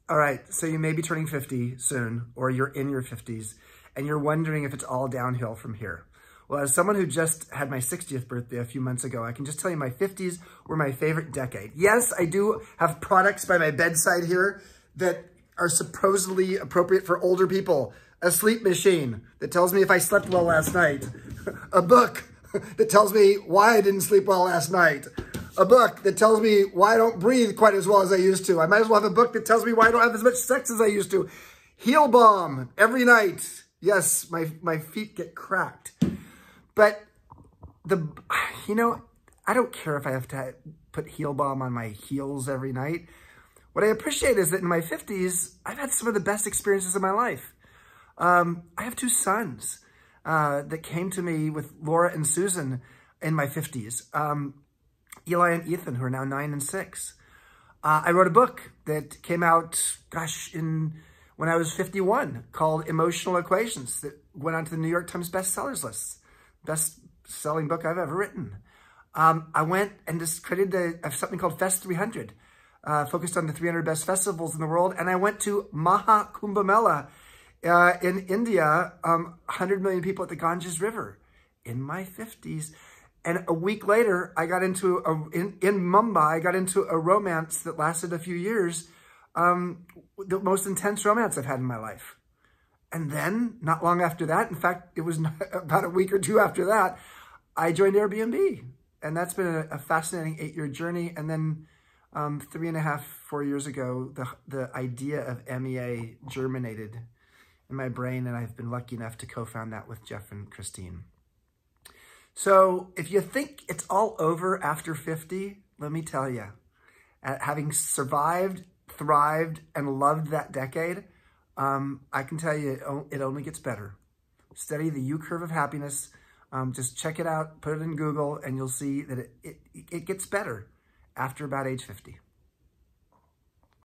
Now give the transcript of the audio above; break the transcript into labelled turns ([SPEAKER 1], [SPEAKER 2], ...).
[SPEAKER 1] All right, so you may be turning 50 soon, or you're in your 50s, and you're wondering if it's all downhill from here. Well, as someone who just had my 60th birthday a few months ago, I can just tell you my 50s were my favorite decade. Yes, I do have products by my bedside here that are supposedly appropriate for older people. A sleep machine that tells me if I slept well last night. A book that tells me why I didn't sleep well last night. A book that tells me why I don't breathe quite as well as I used to. I might as well have a book that tells me why I don't have as much sex as I used to. Heel balm every night. Yes, my feet get cracked. But I don't care if I have to put heel balm on my heels every night. What I appreciate is that in my 50s, I've had some of the best experiences of my life. I have two sons that came to me with Laura and Susan in my 50s. Eli and Ethan, who are now 9 and 6. I wrote a book that came out, when I was 51, called Emotional Equations, that went onto the New York Times bestsellers list. Best-selling book I've ever written. I went and just created something called Fest 300, focused on the 300 best festivals in the world. And I went to Maha Kumbh Mela in India, 100 million people at the Ganges River in my 50s. And a week later, I got into, in Mumbai, I got into a romance that lasted a few years, the most intense romance I've had in my life. And then, not long after that, in fact, it was about a week or two after that, I joined Airbnb. And that's been a fascinating 8-year journey. And then 3.5, 4 years ago, the idea of MEA germinated in my brain, and I've been lucky enough to co-found that with Jeff and Christine. So if you think it's all over after 50, let me tell you, having survived, thrived, and loved that decade, I can tell you it only gets better. Study the U-curve of happiness. Just check it out, put it in Google, and you'll see that it gets better after about age 50.